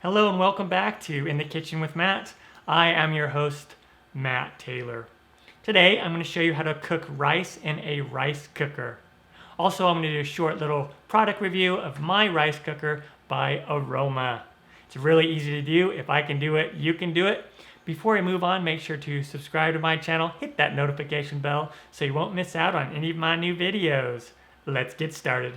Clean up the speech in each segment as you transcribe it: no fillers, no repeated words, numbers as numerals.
Hello and welcome back to In the Kitchen with Matt. I am your host, Matt Taylor. Today I'm going to show you how to cook rice in a rice cooker. Also, I'm going to do a short little product review of my rice cooker by Aroma. It's really easy to do. If I can do it, you can do it. Before we move on, make sure to subscribe to my channel, hit that notification bell so you won't miss out on any of my new videos. Let's get started.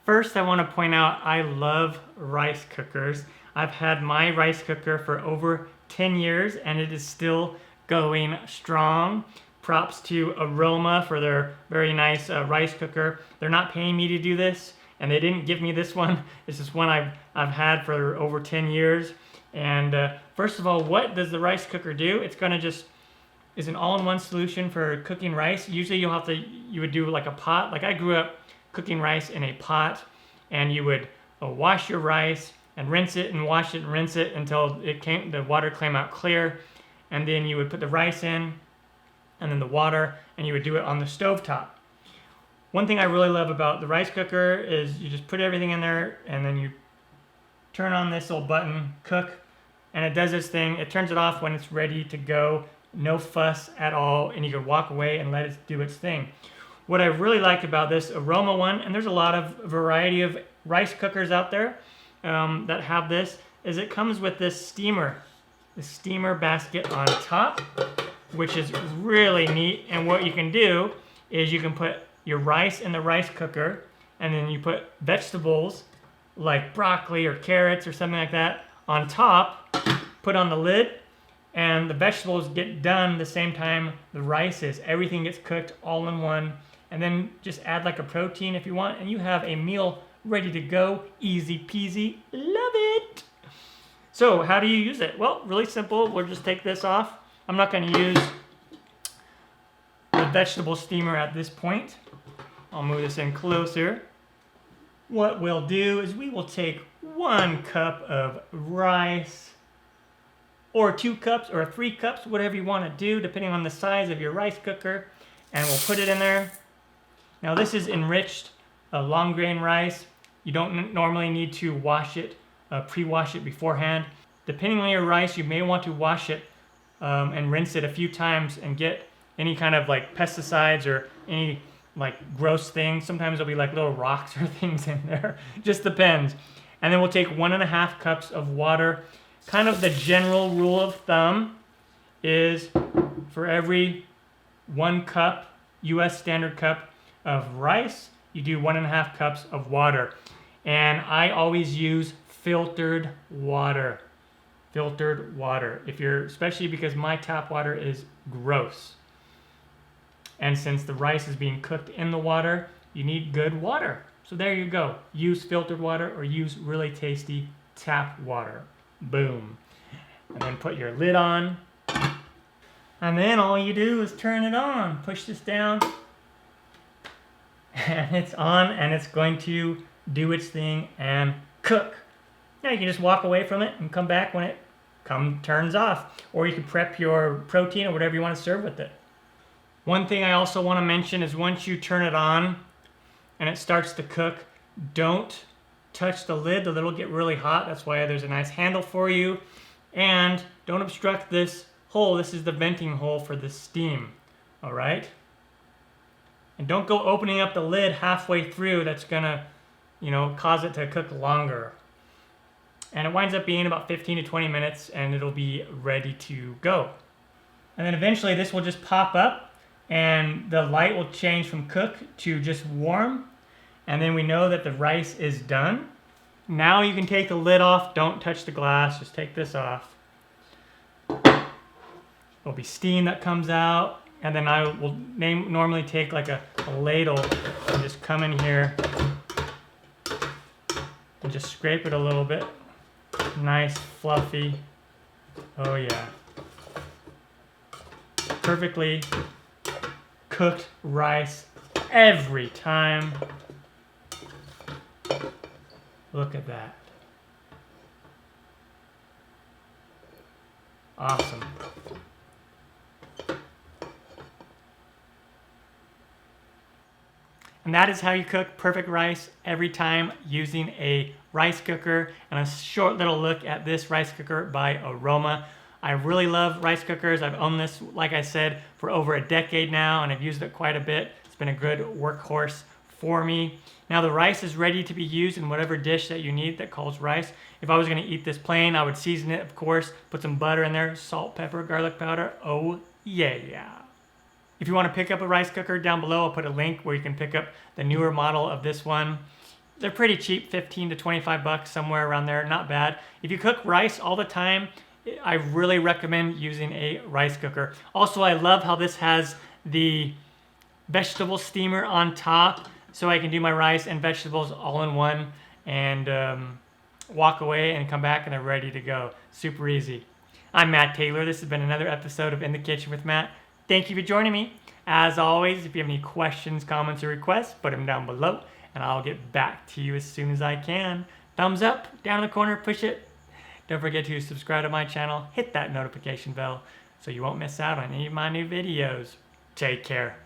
First, I want to point out I love rice cookers. I've had my rice cooker for over 10 years and it is still going strong. Props to Aroma for their very nice rice cooker. They're not paying me to do this and they didn't give me this one. This is one I've had for over 10 years. And first of all, what does the rice cooker do? It's gonna just is an all-in-one solution for cooking rice. Usually you would do like a pot. Like I grew up cooking rice in a pot, and you would wash your rice and rinse it and wash it and rinse it until the water came out clear, and then you would put the rice in and then the water, and you would do it on the stove top. One thing I really love about the rice cooker is you just put everything in there and then you turn on this little button, cook, and it does this thing. It turns it off when it's ready to go. No fuss at all, and you can walk away and let it do its thing. What I really like about this Aroma one, and there's a lot of variety of rice cookers out there that have this, is it comes with this steamer basket on top, which is really neat. And what you can do is you can put your rice in the rice cooker, and then you put vegetables like broccoli or carrots or something like that on top, put on the lid, and the vegetables get done the same time the rice is. Everything gets cooked all in one. And then just add like a protein if you want, and you have a meal ready to go. Easy peasy. Love it. So how do you use it? Well, really simple. We'll just take this off. I'm not going to use the vegetable steamer at this point. I'll move this in closer. What we'll do is we will take 1 cup of rice, or 2 cups, or 3 cups, whatever you want to do, depending on the size of your rice cooker, and we'll put it in there. Now this is enriched long grain rice. You don't normally need to wash it, pre-wash it beforehand. Depending on your rice, you may want to wash it and rinse it a few times and get any kind of like pesticides or any like gross things. Sometimes there'll be like little rocks or things in there. Just depends. And then we'll take 1.5 cups of water. Kind of the general rule of thumb is for every 1 cup, US standard cup of rice, you do 1.5 cups of water. And I always use filtered water. Filtered water. Especially because my tap water is gross. And since the rice is being cooked in the water, you need good water. So there you go. Use filtered water or use really tasty tap water. Boom. And then put your lid on. And then all you do is turn it on. Push this down. And it's on, and it's going to do its thing and cook. Now you can just walk away from it and come back when it turns off. Or you can prep your protein or whatever you want to serve with it. One thing I also want to mention is once you turn it on and it starts to cook, don't touch the lid. The lid will get really hot. That's why there's a nice handle for you. And don't obstruct this hole. This is the venting hole for the steam. All right? And don't go opening up the lid halfway through. That's gonna, cause it to cook longer. And it winds up being about 15 to 20 minutes and it'll be ready to go. And then eventually this will just pop up and the light will change from cook to just warm. And then we know that the rice is done. Now you can take the lid off. Don't touch the glass. Just take this off. There'll be steam that comes out. And then I will normally take like a ladle and just come in here and just scrape it a little bit. Nice, fluffy. Oh yeah. Perfectly cooked rice every time. Look at that. Awesome. And that is how you cook perfect rice every time using a rice cooker. And a short little look at this rice cooker by Aroma. I really love rice cookers. I've owned this, like I said, for over a decade now, and I've used it quite a bit. It's been a good workhorse for me. Now the rice is ready to be used in whatever dish that you need that calls rice. If I was gonna eat this plain, I would season it, of course, put some butter in there, salt, pepper, garlic powder. Oh yeah. If you want to pick up a rice cooker, down below I'll put a link where you can pick up the newer model of this one. They're pretty cheap, 15 to 25 bucks, somewhere around there, not bad. If you cook rice all the time, I really recommend using a rice cooker. Also, I love how this has the vegetable steamer on top, so I can do my rice and vegetables all in one and walk away and come back and they're ready to go. Super easy. I'm Matt Taylor. This has been another episode of In the Kitchen with Matt. Thank you for joining me. As always, if you have any questions, comments, or requests, put them down below and I'll get back to you as soon as I can. Thumbs up, down in the corner, push it. Don't forget to subscribe to my channel, hit that notification bell so you won't miss out on any of my new videos. Take care.